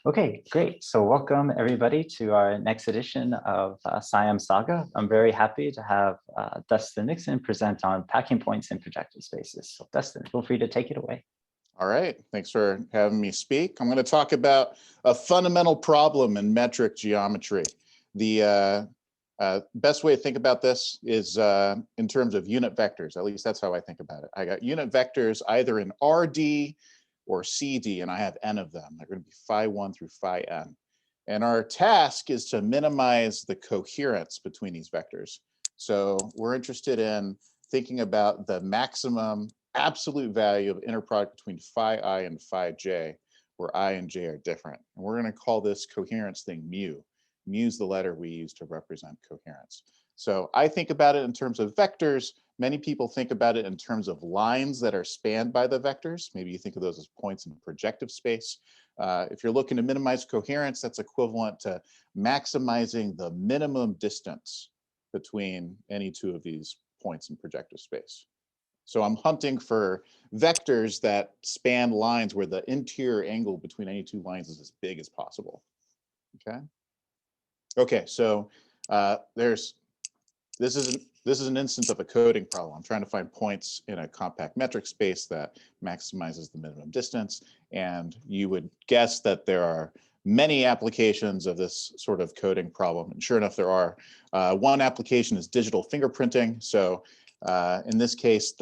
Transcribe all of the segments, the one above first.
Okay, great. So welcome everybody to our next edition of SIAM Saga. I'm very happy to have Dustin Mixon present on packing points in projective spaces. So Dustin, feel free to take it away. All right, thanks for having me speak. I'm going to talk about a fundamental problem in metric geometry. The best way to think about this is in terms of unit vectors. At least that's how I think about it. I got unit vectors either in RD or CD, and I have n of them. They're going to be phi1 through phi n. And our task is to minimize the coherence between these vectors. So we're interested in thinking about the maximum absolute value of inner product between phi I and phi j, where I and j are different. And we're going to call this coherence thing mu. Mu is the letter we use to represent coherence. So I think about it in terms of vectors. Many people think about it in terms of lines that are spanned by the vectors. Maybe you think of those as points in projective space. If you're looking to minimize coherence, that's equivalent to maximizing the minimum distance between any two of these points in projective space. So I'm hunting for vectors that span lines where the interior angle between any two lines is as big as possible. Okay, so this is an instance of a coding problem. I'm trying to find points in a compact metric space that maximizes the minimum distance. And you would guess that there are many applications of this sort of coding problem. And sure enough, there are. One application is digital fingerprinting. So in this case,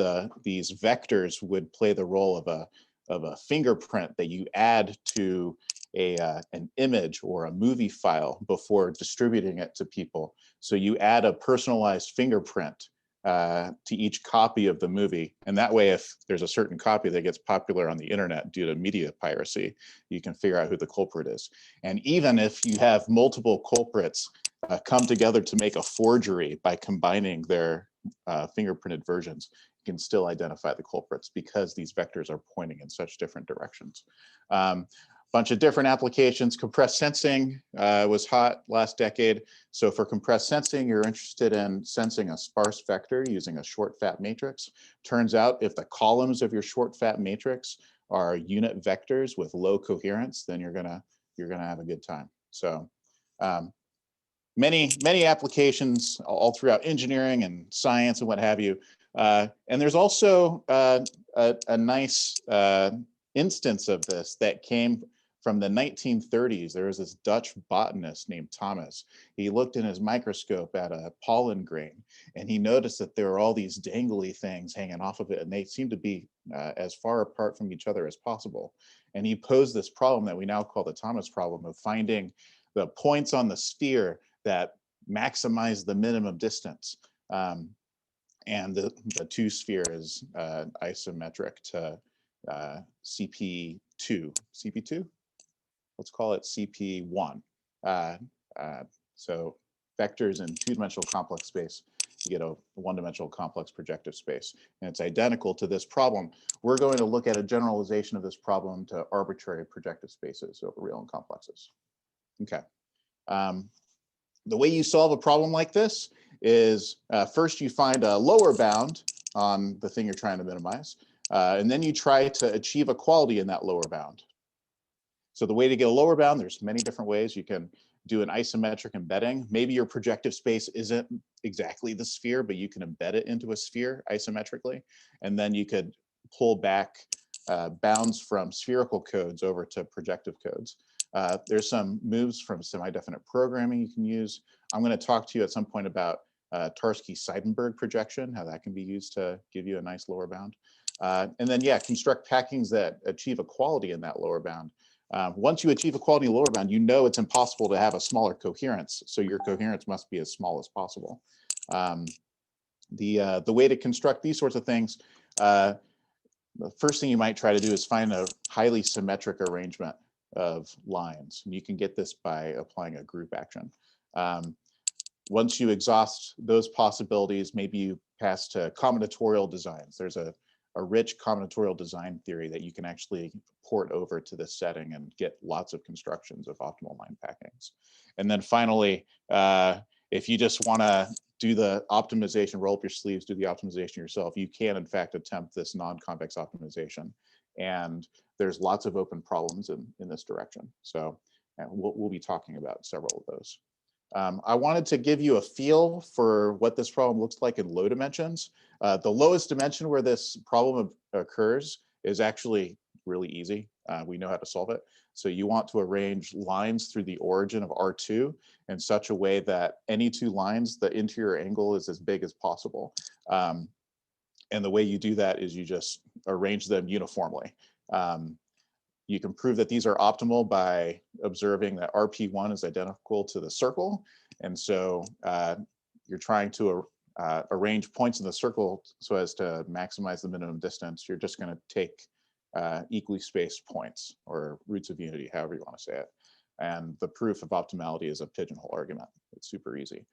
these vectors would play the role of a fingerprint that you add to an image or a movie file before distributing it to people. So you add a personalized fingerprint to each copy of the movie. And that way, if there's a certain copy that gets popular on the internet due to media piracy, you can figure out who the culprit is. And even if you have multiple culprits come together to make a forgery by combining their fingerprinted versions, you can still identify the culprits because these vectors are pointing in such different directions. Bunch of different applications. Compressed sensing was hot last decade. So for compressed sensing, you're interested in sensing a sparse vector using a short fat matrix. Turns out if the columns of your short fat matrix are unit vectors with low coherence, then you're gonna have a good time. So many applications all throughout engineering and science and what have you. And there's also a nice instance of this that came from the 1930s. There was this Dutch botanist named Thomas. He looked in his microscope at a pollen grain, and he noticed that there were all these dangly things hanging off of it, and they seemed to be as far apart from each other as possible. And he posed this problem that we now call the Thomas problem of finding the points on the sphere that maximize the minimum distance. And the two sphere is isometric to CP2. CP2? Let's call it CP1. So vectors in two-dimensional complex space, you get a one-dimensional complex projective space. And it's identical to this problem. We're going to look at a generalization of this problem to arbitrary projective spaces over real and complexes. Okay. The way you solve a problem like this is first you find a lower bound on the thing you're trying to minimize, and then you try to achieve equality in that lower bound. So the way to get a lower bound, there's many different ways. You can do an isometric embedding. Maybe your projective space isn't exactly the sphere, but you can embed it into a sphere isometrically. And then you could pull back bounds from spherical codes over to projective codes. There's some moves from semidefinite programming you can use. I'm going to talk to you at some point about Tarski-Seidenberg projection, how that can be used to give you a nice lower bound. And then, yeah, construct packings that achieve equality in that lower bound. Once you achieve equality in the lower bound, you know it's impossible to have a smaller coherence. So your coherence must be as small as possible. The way to construct these sorts of things, the first thing you might try to do is find a highly symmetric arrangement of lines. And you can get this by applying a group action. Once you exhaust those possibilities, maybe you pass to combinatorial designs. There's a rich combinatorial design theory that you can actually port over to this setting and get lots of constructions of optimal line packings. And then finally, if you just want to do the optimization, roll up your sleeves, do the optimization yourself, you can in fact attempt this non-convex optimization And there's lots of open problems in this direction. So we'll be talking about several of those. I wanted to give you a feel for what this problem looks like in low dimensions. The lowest dimension where this problem occurs is actually really easy. We know how to solve it. So you want to arrange lines through the origin of R2 in such a way that any two lines, the interior angle is as big as possible. And the way you do that is you just arrange them uniformly. You can prove that these are optimal by observing that RP1 is identical to the circle. And so you're trying to arrange points in the circle so as to maximize the minimum distance. You're just going to take equally spaced points, or roots of unity, however you want to say it. And the proof of optimality is a pigeonhole argument. It's super easy.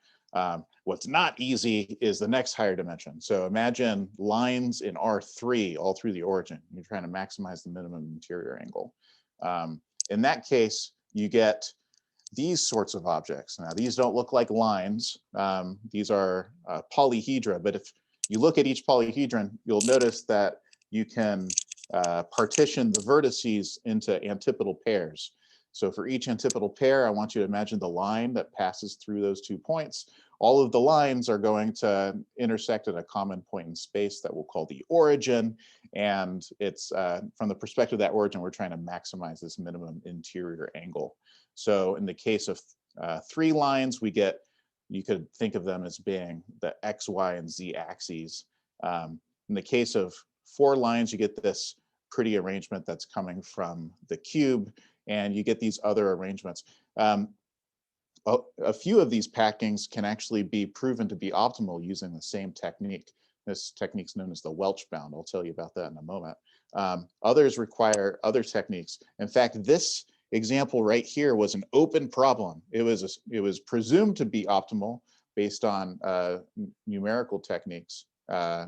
What's not easy is the next higher dimension. So imagine lines in R3 all through the origin. You're trying to maximize the minimum interior angle. In that case, you get these sorts of objects. Now, these don't look like lines. These are polyhedra, but if you look at each polyhedron, you'll notice that you can partition the vertices into antipodal pairs. So for each antipodal pair, I want you to imagine the line that passes through those 2 points. All of the lines are going to intersect at a common point in space that we'll call the origin. And it's from the perspective of that origin, we're trying to maximize this minimum interior angle. So in the case of 3 lines, you could think of them as being the X, Y, and Z axes. In the case of 4 lines, you get this pretty arrangement that's coming from the cube, and you get these other arrangements. A few of these packings can actually be proven to be optimal using the same technique. This technique's known as the Welsh Bound. I'll tell you about that in a moment. Others require other techniques. In fact, this example right here was an open problem. It was presumed to be optimal based on numerical techniques,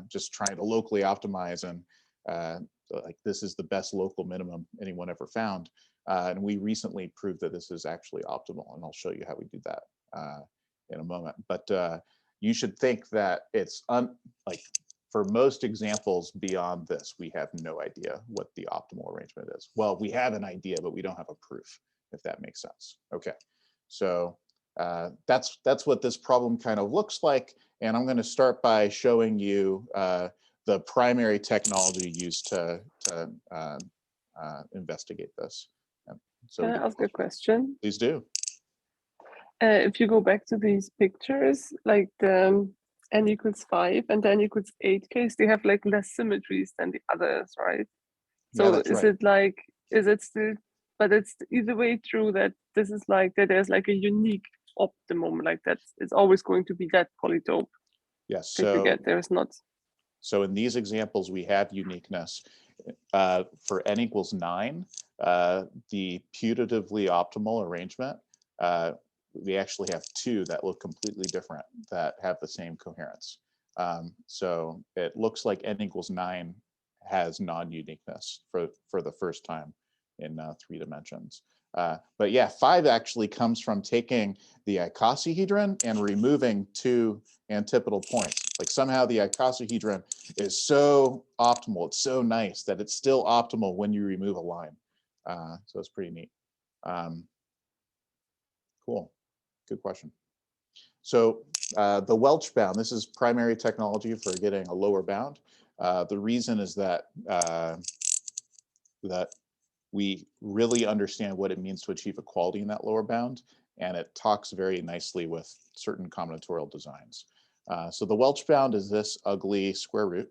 just trying to locally optimize, and like this is the best local minimum anyone ever found. And we recently proved that this is actually optimal, and I'll show you how we do that in a moment. But you should think that it's like for most examples beyond this, we have no idea what the optimal arrangement is. Well, we have an idea, but we don't have a proof, if that makes sense. Okay, so that's what this problem kind of looks like. And I'm going to start by showing you the primary technology used to investigate this. So can I ask a question? Please do. If you go back to these pictures, like the n equals 5 and the n equals 8 case, they have like less symmetries than the others, right? So Yeah, that's is right. it like, is it still, but it's either way true that this is like, that there's like a unique optimum, like that it's always going to be that polytope. Yes, that you get, there's not. So in these examples, we have uniqueness. For n equals 9, the putatively optimal arrangement, we actually have 2 that look completely different that have the same coherence. So it looks like n equals 9 has non-uniqueness for the first time in 3 dimensions. But yeah, 5 actually comes from taking the icosahedron and removing 2 antipodal points. Like somehow the icosahedron is so optimal, it's so nice that it's still optimal when you remove a line. So it's pretty neat. Cool, good question. So the Welsh bound, this is primary technology for getting a lower bound. The reason is that that we really understand what it means to achieve equality in that lower bound, and it talks very nicely with certain combinatorial designs. So the Welsh bound is this ugly square root.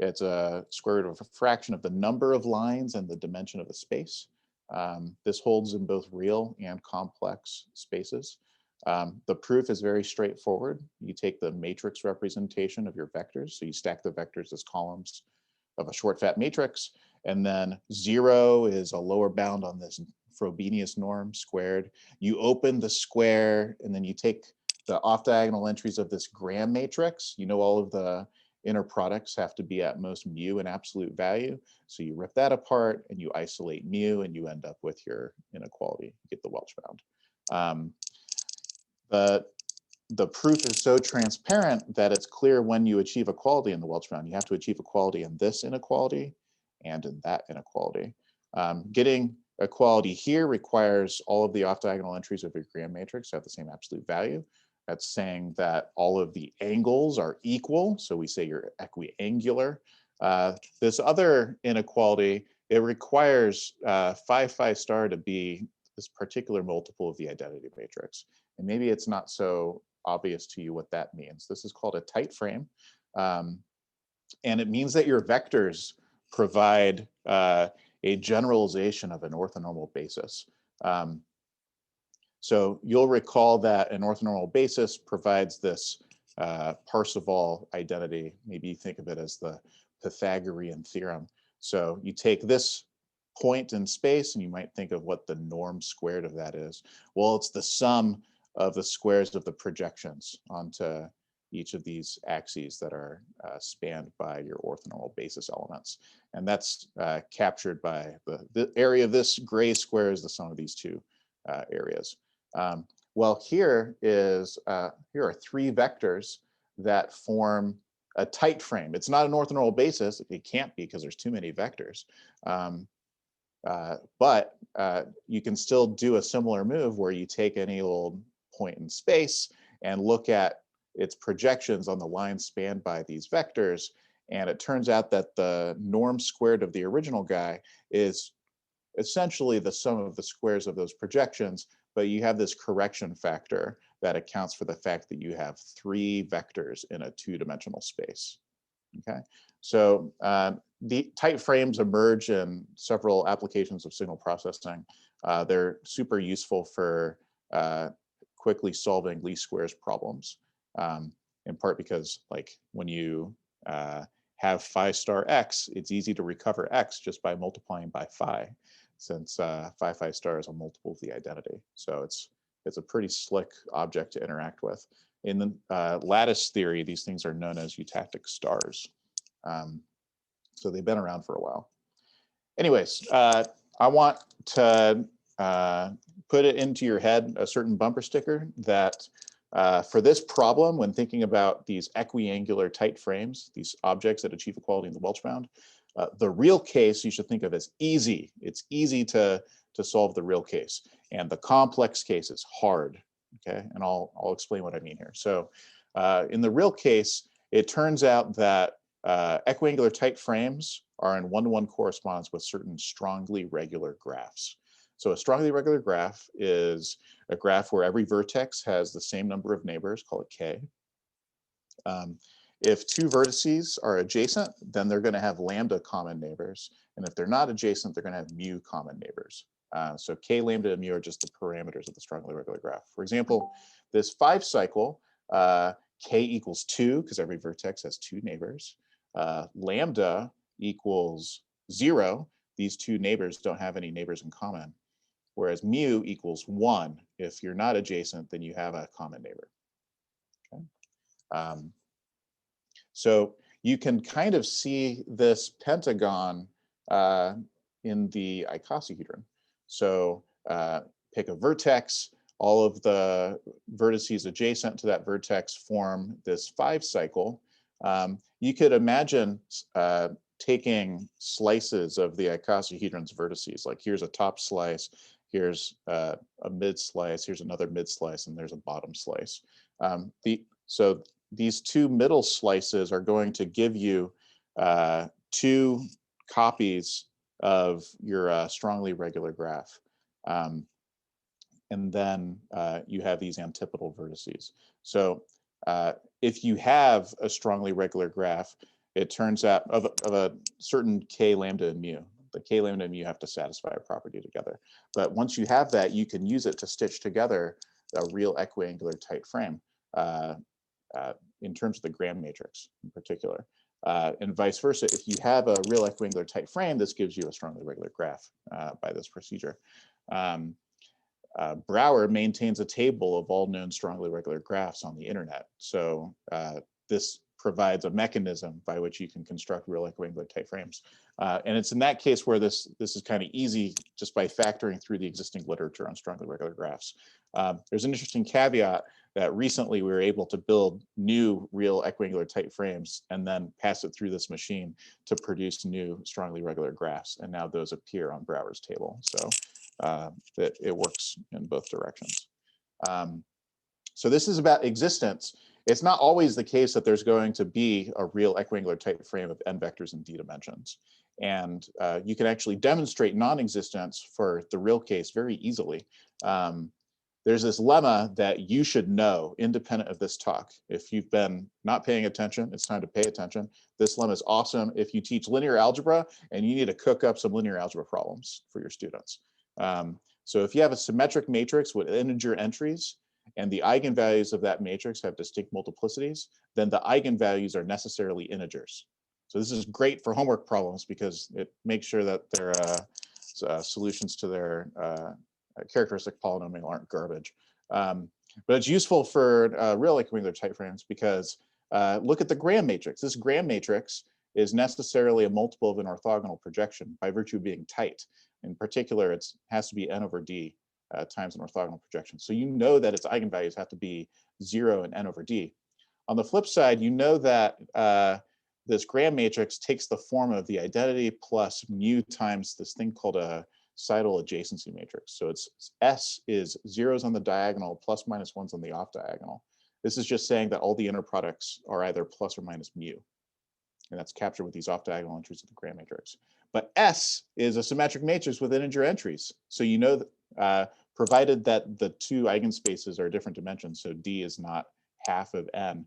It's a square root of a fraction of the number of lines and the dimension of a space. This holds in both real and complex spaces. The proof is very straightforward. You take the matrix representation of your vectors. So you stack the vectors as columns of a short fat matrix. And then 0 is a lower bound on this Frobenius norm squared. You open the square, and then you take the off diagonal entries of this Gram matrix. You know all of the inner products have to be at most mu in absolute value. So you rip that apart and you isolate mu, and you end up with your inequality. You get the Welsh bound. The proof is so transparent that it's clear when you achieve equality in the Welsh bound. You have to achieve equality in this inequality and in that inequality. Getting equality here requires all of the off-diagonal entries of your Gram matrix to have the same absolute value. That's saying that all of the angles are equal, so we say you're equiangular. This other inequality, it requires phi star to be this particular multiple of the identity matrix. And maybe it's not so obvious to you what that means. This is called a tight frame. And it means that your vectors provide a generalization of an orthonormal basis. So you'll recall that an orthonormal basis provides this Parseval identity. Maybe you think of it as the Pythagorean theorem. So you take this point in space and you might think of what the norm squared of that is. Well, it's the sum of the squares of the projections onto each of these axes that are spanned by your orthonormal basis elements. And that's captured by the area of this gray square is the sum of these two areas. Well, here are three vectors that form a tight frame. It's not an orthonormal basis. It can't be because there's too many vectors. But you can still do a similar move where you take any old point in space and look at its projections on the line spanned by these vectors. And it turns out that the norm squared of the original guy is essentially the sum of the squares of those projections, but you have this correction factor that accounts for the fact that you have three vectors in a two-dimensional space. Okay, so the tight frames emerge in several applications of signal processing. They're super useful for quickly solving least squares problems, in part because, like, when you have phi star x, it's easy to recover x just by multiplying by phi, since phi star is a multiple of the identity. So it's a pretty slick object to interact with. In the lattice theory, these things are known as eutactic stars. So they've been around for a while. Anyways, I want to put it into your head, a certain bumper sticker, that for this problem, when thinking about these equiangular tight frames, these objects that achieve equality in the Welsh bound, the real case you should think of as easy. It's easy to solve the real case, and the complex case is hard. Okay, and I'll explain what I mean here. So in the real case, it turns out that equiangular tight frames are in one-to-one correspondence with certain strongly regular graphs. So a strongly regular graph is a graph where every vertex has the same number of neighbors, call it k. If two vertices are adjacent, then they're going to have lambda common neighbors. And if they're not adjacent, they're going to have mu common neighbors. So k, lambda, and mu are just the parameters of the strongly regular graph. For example, this 5 cycle, k equals 2, because every vertex has 2 neighbors. Lambda equals 0. These 2 neighbors don't have any neighbors in common. Whereas mu equals 1. If you're not adjacent, then you have a common neighbor. Okay. So you can kind of see this pentagon in the icosahedron. So pick a vertex. All of the vertices adjacent to that vertex form this 5 cycle. You could imagine taking slices of the icosahedron's vertices. Like, here's a top slice, here's a mid slice, here's another mid slice, and there's a bottom slice. So these 2 middle slices are going to give you 2 copies of your strongly regular graph. And then you have these antipodal vertices. So if you have a strongly regular graph, it turns out of a certain k, lambda, and mu. The k, lambda, and mu have to satisfy a property together. But once you have that, you can use it to stitch together a real equiangular tight frame in terms of the Gram matrix in particular. And vice versa, if you have a real equiangular tight frame, this gives you a strongly regular graph by this procedure. Brouwer maintains a table of all known strongly regular graphs on the internet. So this provides a mechanism by which you can construct real equiangular type frames. And it's in that case where this is kind of easy just by factoring through the existing literature on strongly regular graphs. There's an interesting caveat that recently we were able to build new real equiangular type frames and then pass it through this machine to produce new strongly regular graphs. And now those appear on Brouwer's table. So that it works in both directions. So this is about existence. It's not always the case that there's going to be a real equiangular type frame of n vectors in d dimensions. And you can actually demonstrate non-existence for the real case very easily. There's this lemma that you should know independent of this talk. If you've been not paying attention, it's time to pay attention. This lemma is awesome if you teach linear algebra and you need to cook up some linear algebra problems for your students. So if you have a symmetric matrix with integer entries and the eigenvalues of that matrix have distinct multiplicities, then the eigenvalues are necessarily integers. So this is great for homework problems because it makes sure that their solutions to their characteristic polynomial aren't garbage. But it's useful for real equiangular type frames because look at the Graham matrix. This Graham matrix is necessarily a multiple of an orthogonal projection by virtue of being tight. In particular, it has to be n over d times an orthogonal projection. So you know that its eigenvalues have to be 0 and n over d. On the flip side, you know that this Graham matrix takes the form of the identity plus mu times this thing called a Seidel adjacency matrix. So it's S is zeros on the diagonal plus minus ones on the off diagonal. This is just saying that all the inner products are either plus or minus mu. And that's captured with these off diagonal entries of the Graham matrix. But S is a symmetric matrix with integer entries. So you know that provided that the two eigenspaces are different dimensions, so D is not half of n,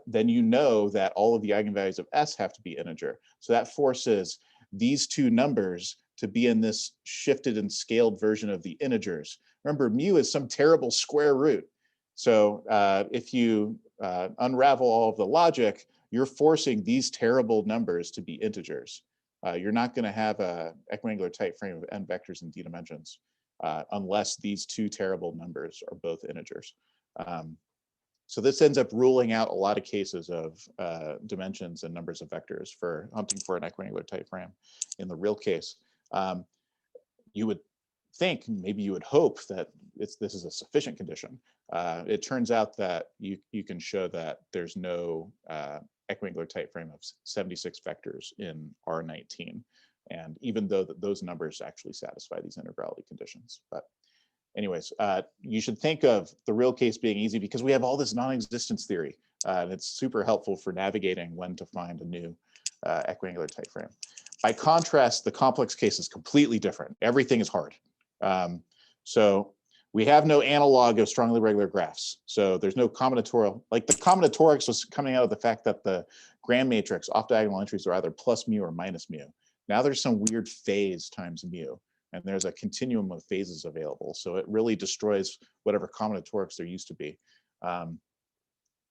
then you know that all of the eigenvalues of S have to be integer. So that forces these two numbers to be in this shifted and scaled version of the integers. Remember, mu is some terrible square root. So if you unravel all of the logic, you're forcing these terrible numbers to be integers. You're not going to have a equiangular type frame of n vectors in d dimensions unless these two terrible numbers are both integers. So this ends up ruling out a lot of cases of dimensions and numbers of vectors for hunting for an equiangular type frame in the real case. You would think, maybe you would hope that this is a sufficient condition. It turns out that you can show that there's no equiangular type frame of 76 vectors in R19. And even though those numbers actually satisfy these integrality conditions. But anyways, you should think of the real case being easy because we have all this non-existence theory. And it's super helpful for navigating when to find a new equiangular type frame. By contrast, the complex case is completely different. Everything is hard. So we have no analog of strongly regular graphs. So there's no combinatorial, like the combinatorics was coming out of the fact that the Graham matrix off diagonal entries are either plus mu or minus mu. Now there's some weird phase times mu, and there's a continuum of phases available. So it really destroys whatever combinatorics there used to be.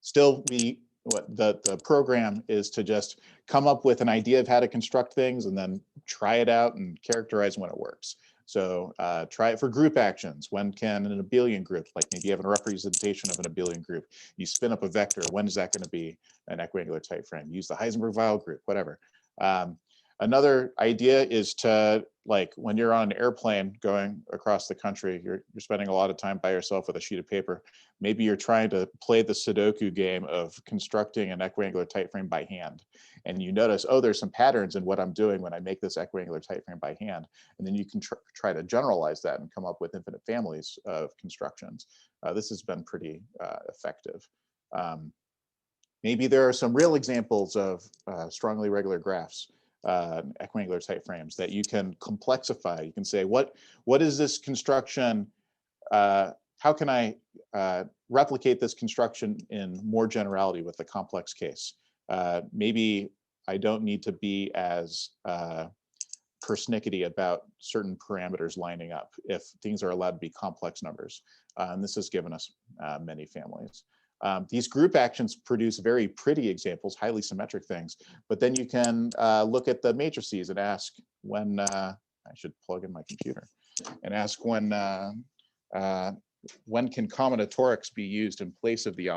Still, the program is to just come up with an idea of how to construct things and then try it out and characterize when it works. So try it for group actions. When can an abelian group, like maybe you have a representation of an abelian group, you spin up a vector, when is that going to be an equiangular type frame? Use the Heisenberg-Weil group, whatever. Another idea is to, like, when you're on an airplane going across the country, you're spending a lot of time by yourself with a sheet of paper. Maybe you're trying to play the Sudoku game of constructing an equiangular type frame by hand. And you notice, oh, there's some patterns in what I'm doing when I make this equiangular type frame by hand. And then you can try to generalize that and come up with infinite families of constructions. This has been pretty effective. Maybe there are some real examples of strongly regular graphs, equiangular type frames that you can complexify. You can say, what is this construction? How can I replicate this construction in more generality with the complex case? Maybe I don't need to be as persnickety about certain parameters lining up if things are allowed to be complex numbers. And this has given us many families. These group actions produce very pretty examples, highly symmetric things, but then you can look at the matrices and ask when, I should plug in my computer, and ask when can combinatorics be used in place of the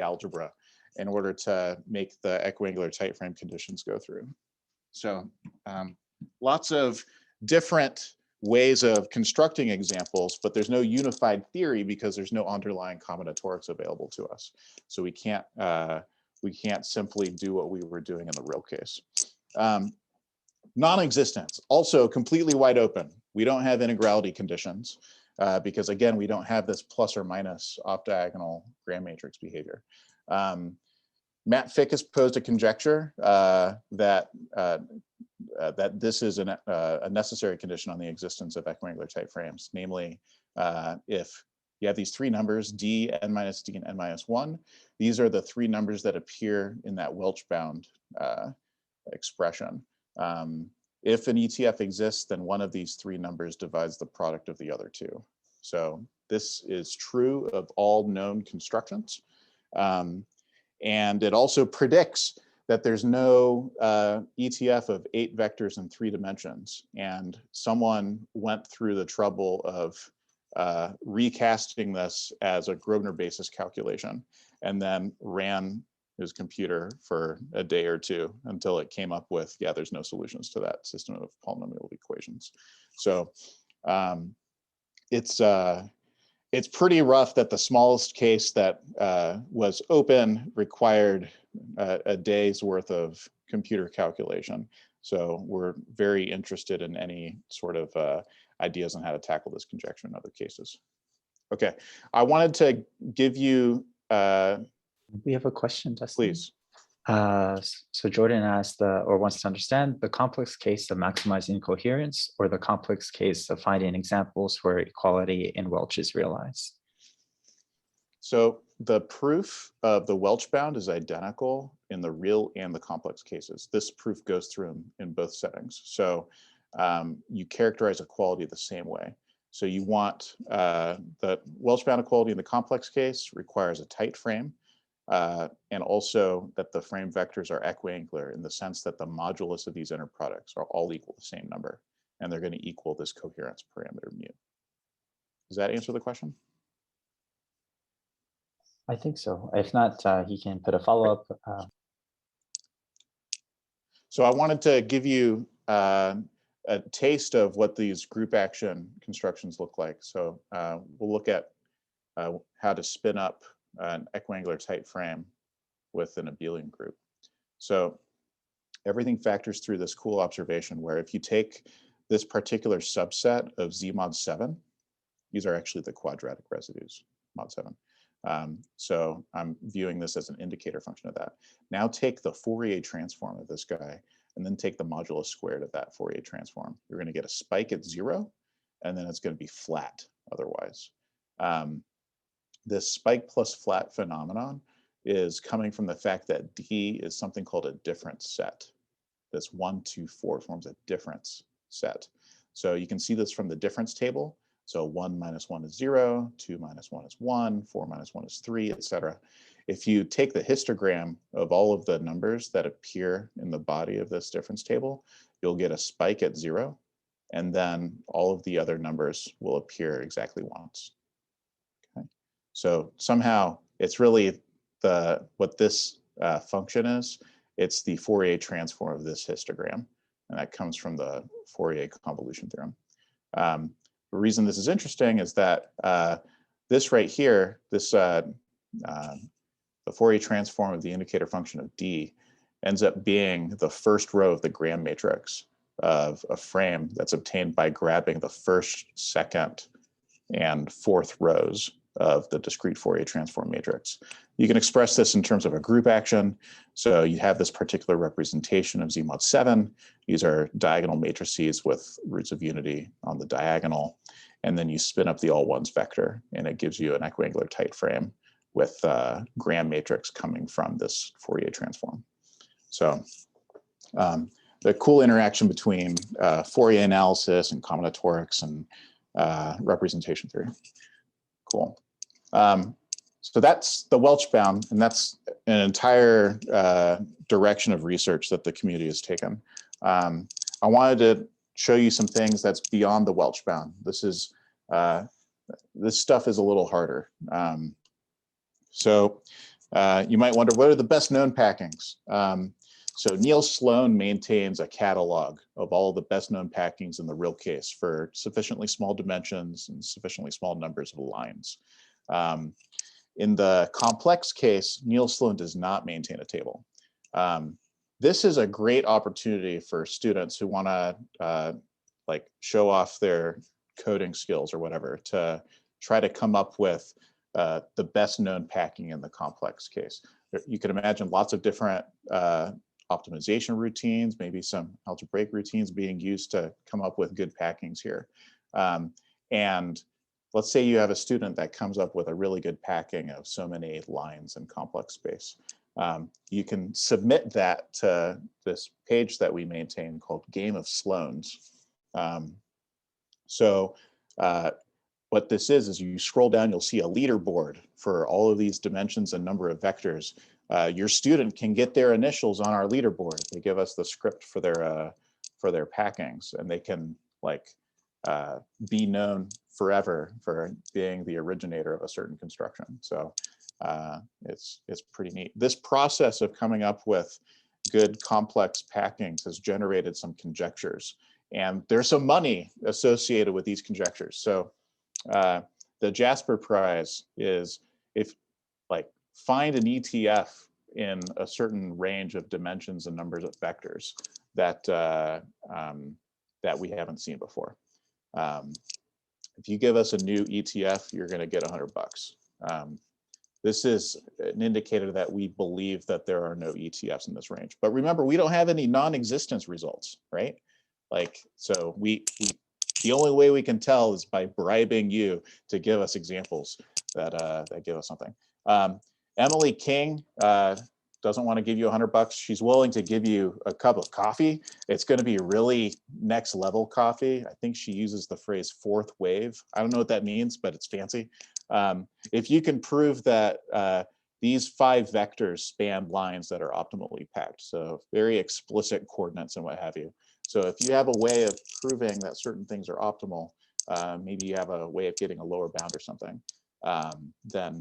algebra? in order to make the equiangular tight frame conditions go through. So lots of different ways of constructing examples, but there's no unified theory because there's no underlying combinatorics available to us. So we can't simply do what we were doing in the real case. Non-existence, also completely wide open. We don't have integrality conditions because again, we don't have this plus or minus off-diagonal Gram matrix behavior. Matt Fick has posed a conjecture that this is a necessary condition on the existence of equiangular tight frames. Namely, if you have these three numbers, d, n minus d, and n minus 1, these are the three numbers that appear in that Welsh Bound expression. If an ETF exists, then one of these three numbers divides the product of the other two. So this is true of all known constructions. And it also predicts that there's no ETF of 8 vectors in 3 dimensions. And someone went through the trouble of recasting this as a Grosvenor basis calculation and then ran his computer for a day or two until it came up with, yeah, there's no solutions to that system of polynomial equations. So it's pretty rough that the smallest case that was open required a day's worth of computer calculation. So we're very interested in any sort of ideas on how to tackle this conjecture in other cases. Okay, I wanted to give you We have a question, Dustin. please. So Jordan asked or wants to understand the complex case of maximizing coherence or the complex case of finding examples where equality in Welch is realized. So the proof of the Welch bound is identical in the real and the complex cases. This proof goes through in both settings. So you characterize equality the same way. So you want the Welch bound equality in the complex case requires a tight frame. And also that the frame vectors are equiangular in the sense that the modulus of these inner products are all equal the same number, and they're going to equal this coherence parameter mu. Does that answer the question? I think so. If not, he can put a follow-up. So I wanted to give you a taste of what these group action constructions look like. So we'll look at how to spin up an equiangular tight frame with an abelian group. So everything factors through this cool observation where if you take this particular subset of Z mod 7, these are actually the quadratic residues, mod 7. So I'm viewing this as an indicator function of that. Now take the Fourier transform of this guy and then take the modulus squared of that Fourier transform. You're going to get a spike at 0, and then it's going to be flat otherwise. This spike plus flat phenomenon is coming from the fact that D is something called a difference set. This 1, 2, 4 forms a difference set. So you can see this from the difference table. So 1 minus 1 is 0, 2 minus 1 is 1, 4 minus 1 is 3, etc. If you take the histogram of all of the numbers that appear in the body of this difference table, you'll get a spike at 0, and then all of the other numbers will appear exactly once. Okay. So somehow it's really what this function is. It's the Fourier transform of this histogram, and that comes from the Fourier convolution theorem. The reason this is interesting is that this right here, the Fourier transform of the indicator function of D ends up being the first row of the Gram matrix of a frame that's obtained by grabbing the first, second, and fourth rows of the discrete Fourier transform matrix. You can express this in terms of a group action. So you have this particular representation of Z mod 7. These are diagonal matrices with roots of unity on the diagonal. And then you spin up the all ones vector, and it gives you an equiangular tight frame with Gram matrix coming from this Fourier transform. So the cool interaction between Fourier analysis and combinatorics and representation theory. Cool. So that's the Welch bound, and that's an entire direction of research that the community has taken. I wanted to show you some things that's beyond the Welch bound. This stuff is a little harder. So You might wonder, what are the best known packings? So Neil Sloane maintains a catalog of all the best known packings in the real case for sufficiently small dimensions and sufficiently small numbers of lines. In the complex case, Neil Sloane does not maintain a table. This is a great opportunity for students who want to like show off their coding skills or whatever, to try to come up with the best known packing in the complex case. You can imagine lots of different optimization routines, maybe some algebraic routines being used to come up with good packings here. And let's say you have a student that comes up with a really good packing of so many lines in complex space. You can submit that to this page that we maintain called Game of Sloanes. What this is you scroll down, you'll see a leaderboard for all of these dimensions and number of vectors. Your student can get their initials on our leaderboard. They give us the script for their packings, and they can like be known forever for being the originator of a certain construction. So it's pretty neat. This process of coming up with good complex packings has generated some conjectures, and there's some money associated with these conjectures. So the Jasper Prize is if like find an ETF in a certain range of dimensions and numbers of vectors that that we haven't seen before. If you give us a new ETF, you're going to get $100. This is an indicator that we believe that there are no ETFs in this range. But remember, we don't have any non-existence results, right? Like, so the only way we can tell is by bribing you to give us examples that that give us something. Emily King doesn't want to give you $100. She's willing to give you a cup of coffee. It's going to be really next level coffee. I think she uses the phrase fourth wave. I don't know what that means, but it's fancy. If you can prove that these 5 vectors span lines that are optimally packed, so very explicit coordinates and what have you. So if you have a way of proving that certain things are optimal, maybe you have a way of getting a lower bound or something, then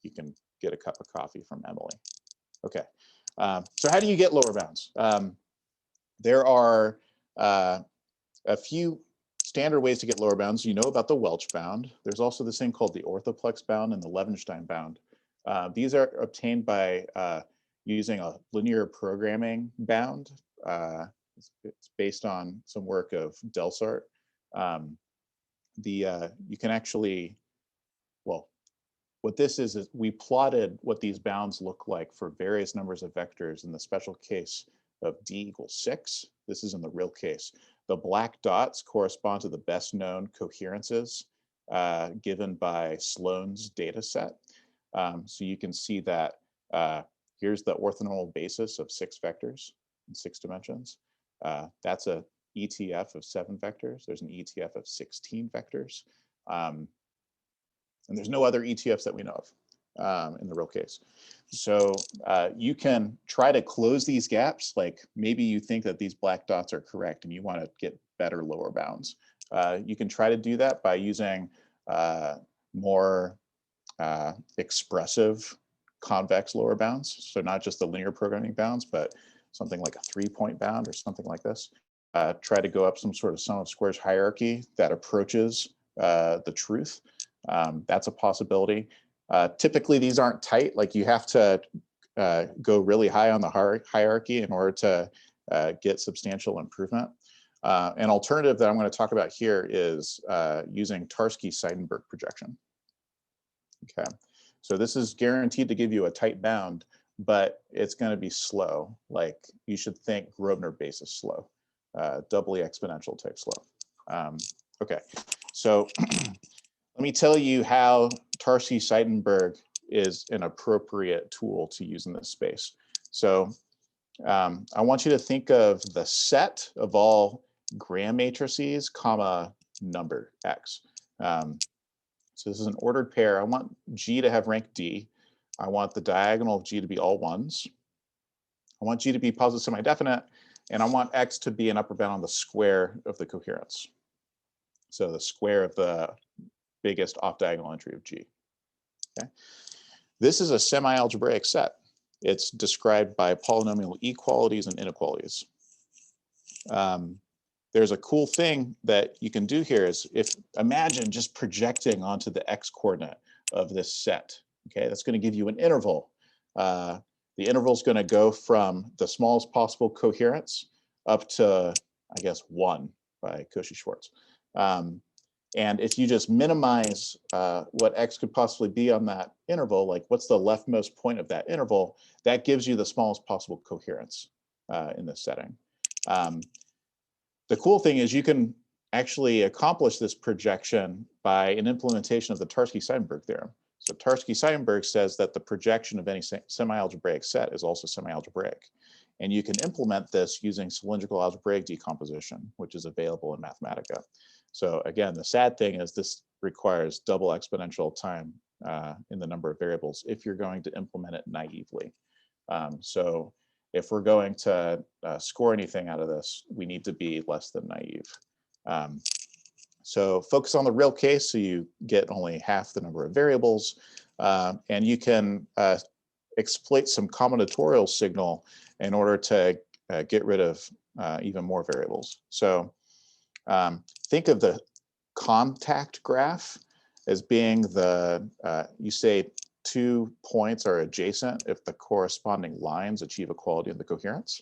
you can get a cup of coffee from Emily. Okay, so how do you get lower bounds? There are a few standard ways to get lower bounds. You know about the Welsh bound. There's also this thing called the orthoplex bound and the Levenstein bound. These are obtained by using a linear programming bound. It's based on some work of Delsart. You can actually, well, what this is we plotted what these bounds look like for various numbers of vectors in the special case of d equals 6. This is in the real case. The black dots correspond to the best known coherences given by Sloane's data set. So you can see that here's the orthonormal basis of 6 vectors in 6 dimensions. That's a ETF of 7 vectors. There's an ETF of 16 vectors. And there's no other ETFs that we know of in the real case. So you can try to close these gaps. Like maybe you think that these black dots are correct and you want to get better lower bounds. You can try to do that by using more expressive convex lower bounds. So not just the linear programming bounds, but something like a 3-point bound or something like this. Try to go up some sort of sum of squares hierarchy that approaches the truth. That's a possibility. Typically, these aren't tight. Like you have to go really high on the hierarchy in order to get substantial improvement. An alternative that I'm going to talk about here is using Tarski-Seidenberg projection. Okay, so this is guaranteed to give you a tight bound, but it's going to be slow. Like you should think Grosvenor basis slow, doubly exponential type slow. Okay, so let me tell you how Tarski-Seidenberg is an appropriate tool to use in this space. So I want you to think of the set of all gram matrices, comma, number x. So this is an ordered pair. I want G to have rank D. I want the diagonal of G to be all 1s. I want G to be positive semi-definite, and I want X to be an upper bound on the square of the coherence. So the square of the biggest off-diagonal entry of G. Okay. This is a semi-algebraic set. It's described by polynomial equalities and inequalities. There's a cool thing that you can do here is imagine just projecting onto the x coordinate of this set. Okay, that's going to give you an interval. The interval is going to go from the smallest possible coherence up to, I guess, 1 by Cauchy-Schwarz. And if you just minimize what x could possibly be on that interval, like what's the leftmost point of that interval, that gives you the smallest possible coherence in this setting. The cool thing is you can actually accomplish this projection by an implementation of the Tarski-Seidenberg theorem. So Tarski-Seidenberg says that the projection of any semi-algebraic set is also semi-algebraic. And you can implement this using cylindrical algebraic decomposition, which is available in Mathematica. So again, the sad thing is this requires double exponential time in the number of variables if you're going to implement it naively. So if we're going to score anything out of this, we need to be less than naive. So focus on the real case so you get only half the number of variables, and you can exploit some combinatorial signal in order to get rid of even more variables. So think of the contact graph as being the, you say 2 points are adjacent if the corresponding lines achieve equality in the coherence.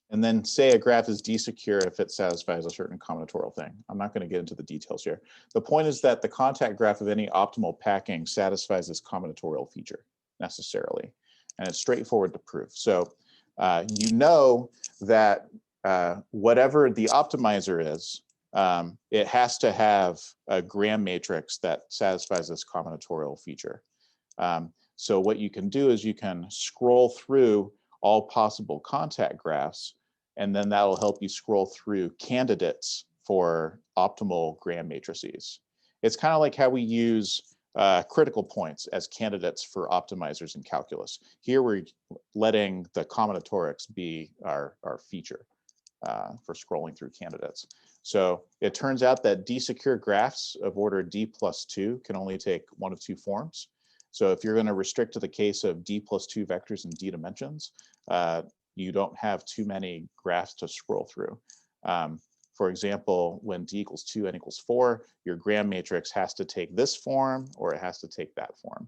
And then say a graph is D-secure if it satisfies a certain combinatorial thing. I'm not going to get into the details here. The point is that the contact graph of any optimal packing satisfies this combinatorial feature necessarily. And it's straightforward to prove. So you know that whatever the optimizer is, it has to have a Gram matrix that satisfies this combinatorial feature. So what you can do is you can scroll through all possible contact graphs, and then that'll help you scroll through candidates for optimal Gram matrices. It's kind of like how we use critical points as candidates for optimizers in calculus. Here we're letting the combinatorics be our feature for scrolling through candidates. So it turns out that D-secure graphs of order D+2 can only take one of 2 forms. So if you're going to restrict to the case of D+2 vectors in D dimensions, you don't have too many graphs to scroll through. For example, when D equals 2, N equals 4, your Gram matrix has to take this form or it has to take that form.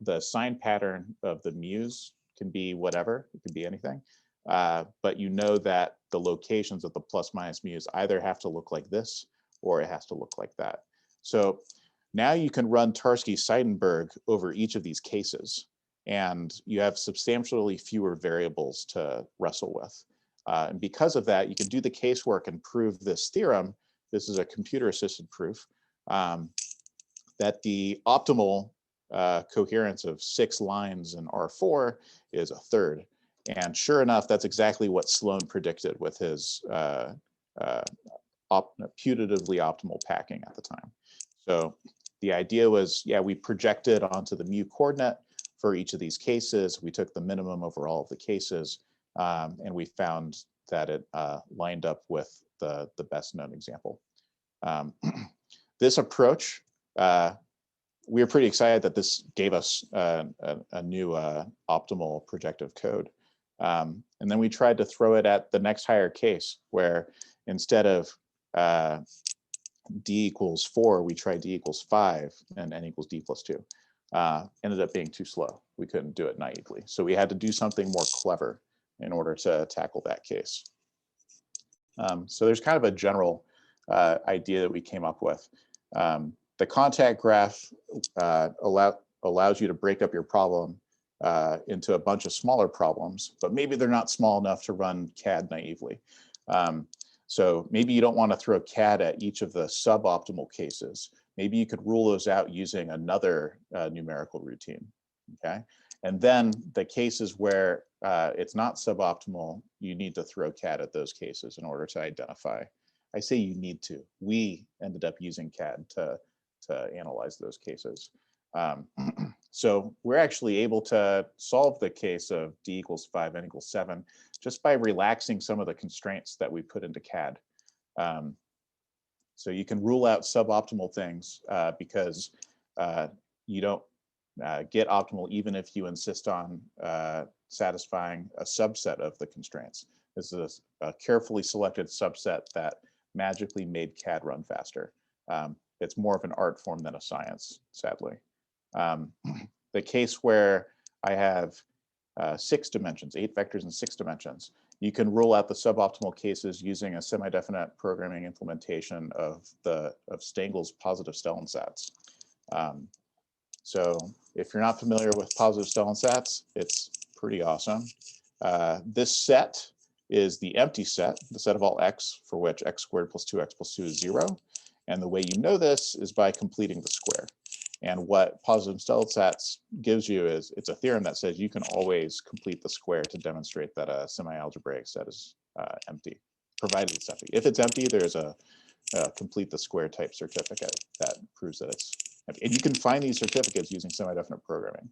The sign pattern of the mu's can be whatever, it can be anything. But you know that the locations of the plus minus mu's either have to look like this or it has to look like that. So now you can run Tarski-Seidenberg over each of these cases, and you have substantially fewer variables to wrestle with. And because of that, you can do the casework and prove this theorem. This is a computer-assisted proof that the optimal coherence of 6 lines in R4 is 1/3. And sure enough, that's exactly what Sloane predicted with his putatively optimal packing at the time. So the idea was, yeah, we projected onto the mu coordinate for each of these cases. We took the minimum over all of the cases, and we found that it lined up with the best known example. This approach, we were pretty excited that this gave us a new optimal projective code. And then we tried to throw it at the next higher case, where instead of D equals 4, we tried D equals 5 and N equals D+2. Ended up being too slow. We couldn't do it naively. So we had to do something more clever in order to tackle that case. So there's kind of a general idea that we came up with. The contact graph allows you to break up your problem into a bunch of smaller problems, but maybe they're not small enough to run CAD naively. So maybe you don't want to throw CAD at each of the suboptimal cases. Maybe you could rule those out using another numerical routine, okay? And then the cases where it's not suboptimal, you need to throw CAD at those cases in order to identify. I say you need to. We ended up using CAD to analyze those cases. So we're actually able to solve the case of D equals 5, N equals 7, just by relaxing some of the constraints that we put into CAD. So you can rule out suboptimal things because you don't get optimal even if you insist on satisfying a subset of the constraints. This is a carefully selected subset that magically made CAD run faster. It's more of an art form than a science, sadly. The case where I have 6 dimensions, 8 vectors in 6 dimensions, you can rule out the suboptimal cases using a semi-definite programming implementation of Stengel's positive stellensatz. So if you're not familiar with positive stellensatz, it's pretty awesome. This set is the empty set, the set of all x, for which x squared plus 2x plus 2 is 0. And the way you know this is by completing the square. And what positive stellensatz gives you is, it's a theorem that says you can always complete the square to demonstrate that a semi-algebraic set is empty, provided it's empty. If it's empty, there's a complete the square type certificate that proves that it's empty. And you can find these certificates using semi-definite programming.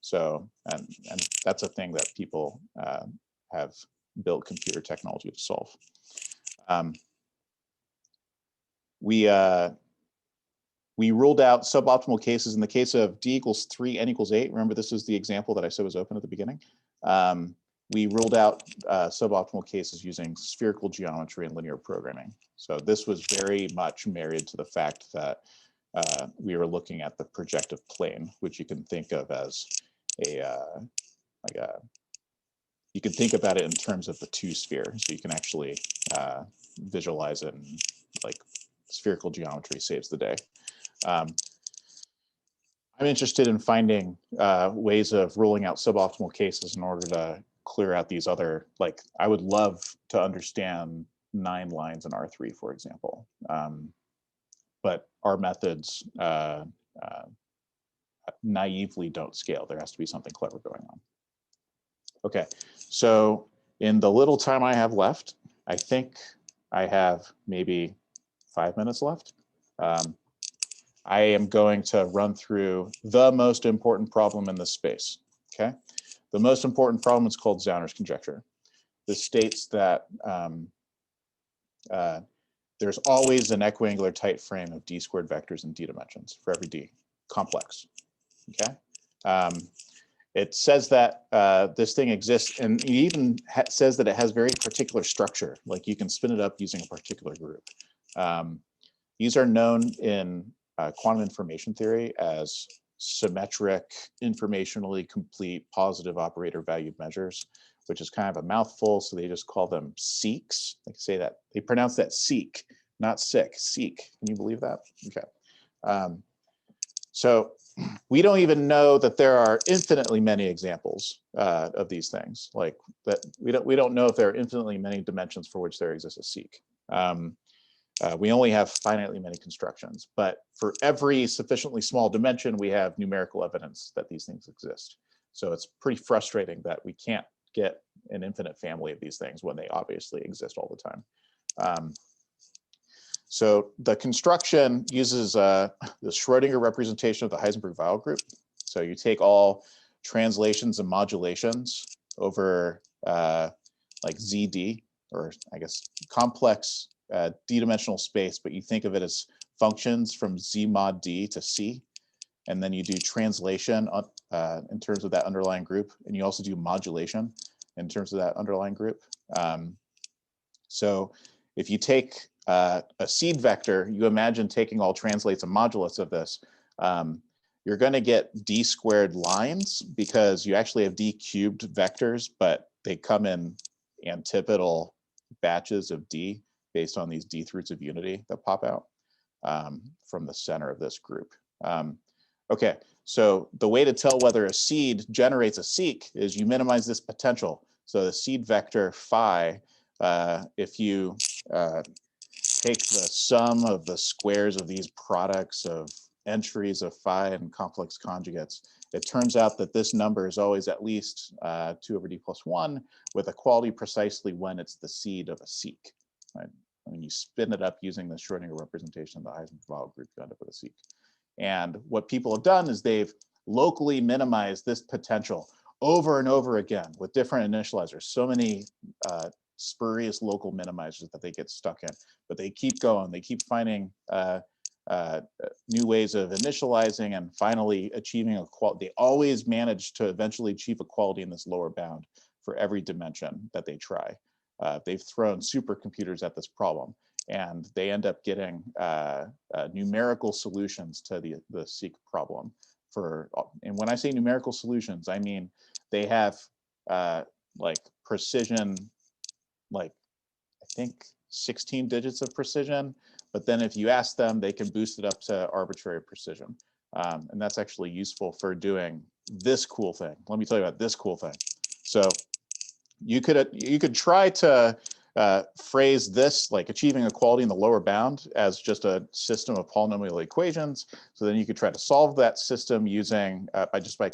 So, and that's a thing that people have built computer technology to solve. We ruled out suboptimal cases in the case of d equals 3, n equals 8. Remember, this is the example that I said was open at the beginning. We ruled out suboptimal cases using spherical geometry and linear programming. So this was very much married to the fact that we were looking at the projective plane, which you can think of as you can think about it in terms of the 2-sphere. So you can actually visualize it, and like spherical geometry saves the day. I'm interested in finding ways of ruling out suboptimal cases in order to clear out these other, like, I would love to understand 9 lines in R3, for example. But our methods naively don't scale. There has to be something clever going on. Okay, so in the little time I have left, I think I have maybe 5 minutes left. I am going to run through the most important problem in this space, okay? The most important problem is called Zauner's conjecture. This states that there's always an equiangular tight frame of d squared vectors in d dimensions for every d, complex, okay? It says that this thing exists, and it even says that it has very particular structure, like you can spin it up using a particular group. These are known in quantum information theory as symmetric, informationally complete, positive operator valued measures, which is kind of a mouthful, so they just call them seeks. They say that, they pronounce that seek, not sick, seek. Can you believe that? Okay. So we don't even know that there are infinitely many examples of these things. Like that, we don't know if there are infinitely many dimensions for which there exists a seek. We only have finitely many constructions, but for every sufficiently small dimension, we have numerical evidence that these things exist. So it's pretty frustrating that we can't get an infinite family of these things when they obviously exist all the time. So the construction uses the Schrdinger representation of the Heisenberg-Weyl group. So you take all translations and modulations over like ZD, or I guess complex d-dimensional space, but you think of it as functions from Z mod D to C. And then you do translation in terms of that underlying group. And you also do modulation in terms of that underlying group. So if you take a seed vector, you imagine taking all translates and modulus of this, you're going to get d squared lines because you actually have d cubed vectors, but they come in antipodal batches of d based on these d roots of unity that pop out from the center of this group. Okay, so the way to tell whether a seed generates a seek is you minimize this potential. So the seed vector phi, if you take the sum of the squares of these products of entries of phi and complex conjugates, it turns out that this number is always at least 2 over d plus 1 with equality precisely when it's the seed of a seek. Right? When you spin it up using the Schrdinger representation of the Heisenberg-Weyl group, you end up with a seek. And what people have done is they've locally minimized this potential over and over again with different initializers. So many spurious local minimizers that they get stuck in, but they keep going. They keep finding new ways of initializing, and finally achieving equality. They always manage to eventually achieve equality in this lower bound for every dimension that they try. They've thrown supercomputers at this problem, and they end up getting numerical solutions to the seek problem. And when I say numerical solutions, I mean they have like precision, like I think 16 digits of precision, but then if you ask them, they can boost it up to arbitrary precision. And that's actually useful for doing this cool thing. Let me tell you about this cool thing. So you could try to phrase this like achieving equality in the lower bound as just a system of polynomial equations. So then you could try to solve that system using by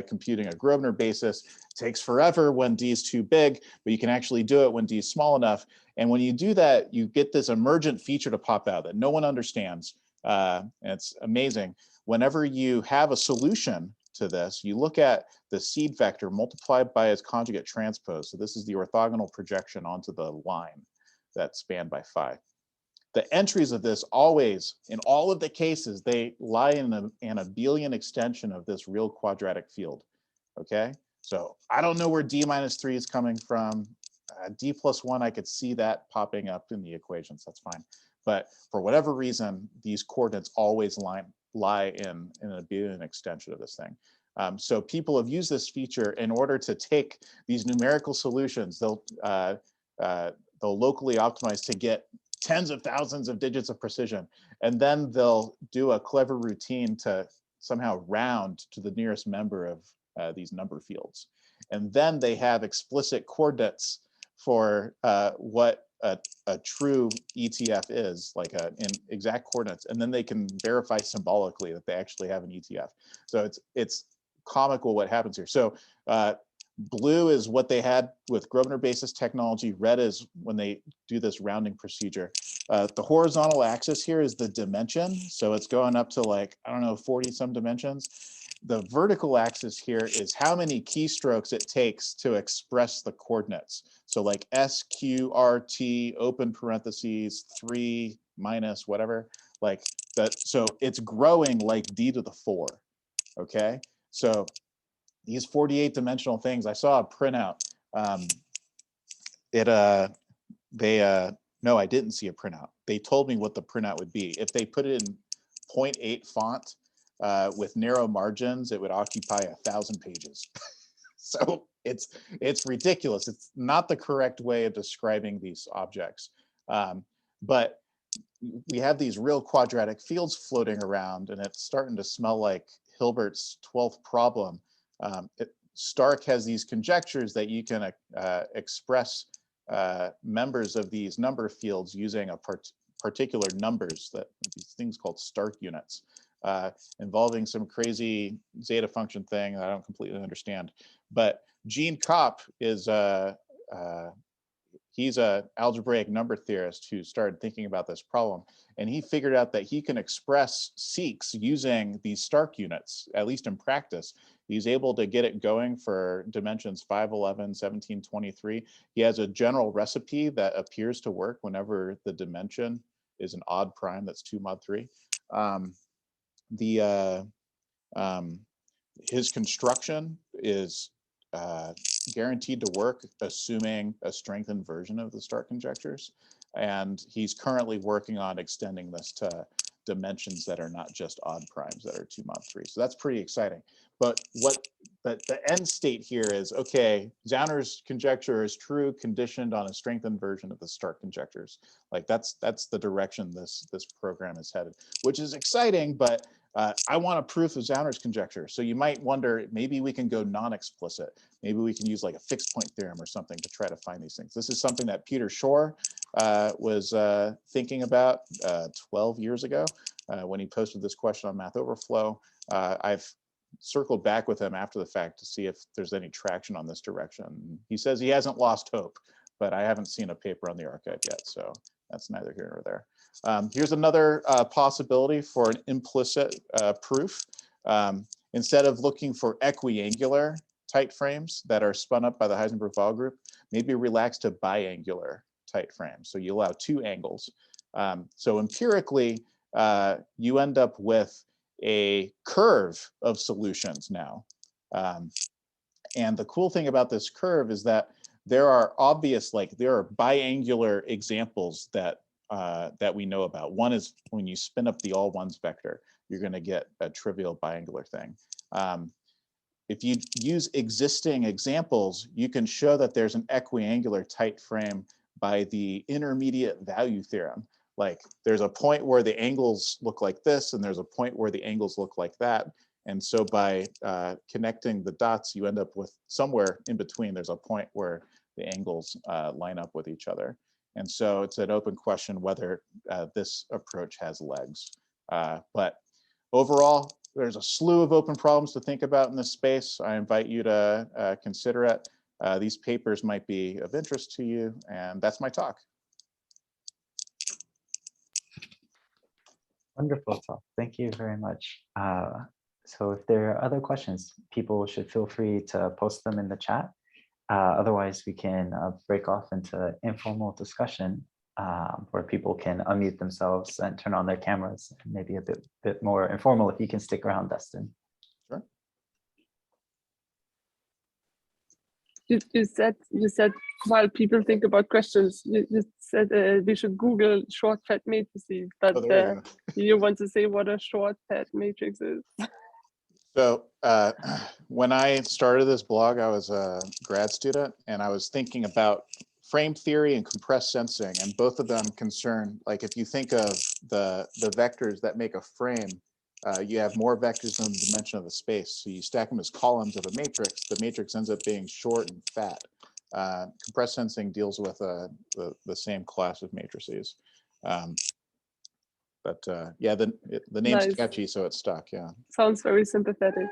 computing a Grosvenor basis. It takes forever when D is too big, but you can actually do it when D is small enough. And when you do that, you get this emergent feature to pop out that no one understands. And it's amazing. Whenever you have a solution to this, you look at the seed vector multiplied by its conjugate transpose. So this is the orthogonal projection onto the line that's spanned by phi. The entries of this always, in all of the cases, they lie in an abelian extension of this real quadratic field, okay? So I don't know where D minus 3 is coming from. D plus 1, I could see that popping up in the equations, that's fine. But for whatever reason, these coordinates always lie in an abelian extension of this thing. So people have used this feature in order to take these numerical solutions. They'll locally optimize to get tens of thousands of digits of precision, and then they'll do a clever routine to somehow round to the nearest member of these number fields. And then they have explicit coordinates for what a true ETF is, like in exact coordinates, and then they can verify symbolically that they actually have an ETF. So it's comical what happens here. So blue is what they had with Grosvenor basis technology. Red is when they do this rounding procedure. The horizontal axis here is the dimension. So it's going up to like, I don't know, 40 some dimensions. The vertical axis here is how many keystrokes it takes to express the coordinates. So like SQRT, open parentheses, 3 minus whatever, like that. So it's growing like D to the 4, okay? So these 48 dimensional things, I saw a printout. No, I didn't see a printout. They told me what the printout would be. If they put it in 0.8 font with narrow margins, it would occupy 1,000 pages. So it's ridiculous. It's not the correct way of describing these objects. But we have these real quadratic fields floating around, and it's starting to smell like Hilbert's 12th problem. Stark has these conjectures that you can express members of these number fields using a particular numbers, that these things called Stark units, involving some crazy zeta function thing that I don't completely understand. But Gene Kopp is he's an algebraic number theorist who started thinking about this problem, and he figured out that he can express seeks using these Stark units, at least in practice. He's able to get it going for dimensions 5, 11, 17, 23. He has a general recipe that appears to work whenever the dimension is an odd prime that's 2 mod 3. His construction is guaranteed to work, assuming a strengthened version of the Stark conjectures. And he's currently working on extending this to dimensions that are not just odd primes that are 2 mod 3. So that's pretty exciting. But the end state here is, okay, Zauner's conjecture is true conditioned on a strengthened version of the Stark conjectures. Like that's the direction this program is headed, which is exciting, but I want a proof of Zauner's conjecture. So you might wonder, maybe we can go non-explicit. Maybe we can use like a fixed point theorem or something to try to find these things. This is something that Peter Shor was thinking about 12 years ago when he posted this question on Math Overflow. I've circled back with him after the fact to see if there's any traction on this direction. He says he hasn't lost hope, but I haven't seen a paper on the archive yet, so that's neither here nor there. Here's another possibility for an implicit proof. Instead of looking for equiangular tight frames that are spun up by the Heisenberg-Weyl group, maybe relax to biangular tight frames. So you allow 2 angles. So empirically, you end up with a curve of solutions now. And the cool thing about this curve is that there are obvious, like there are biangular examples that that we know about. One is when you spin up the all ones vector, you're going to get a trivial biangular thing. If you use existing examples, you can show that there's an equiangular tight frame by the intermediate value theorem. Like there's a point where the angles look like this, and there's a point where the angles look like that. And so by connecting the dots, you end up with somewhere in between, there's a point where the angles line up with each other. And so it's an open question whether this approach has legs. But overall, there's a slew of open problems to think about in this space. I invite you to consider it. These papers might be of interest to you, and that's my talk. Wonderful talk. Thank you very much. So if there are other questions, people should feel free to post them in the chat. Otherwise, we can break off into informal discussion where people can unmute themselves and turn on their cameras. Maybe a bit more informal if you can stick around, Dustin. Sure. You said while people think about questions, you said we should Google short fat matrices, but you want to say what a short fat matrix is. So when I started this blog, I was a grad student, and I was thinking about frame theory and compressed sensing, and both of them concern, like if you think of the vectors that make a frame, you have more vectors than the dimension of the space. So you stack them as columns of a matrix. The matrix ends up being short and fat. Compressed sensing deals with the same class of matrices. But yeah, the name's Nice. sketchy, so it's stuck. Yeah. Sounds very sympathetic.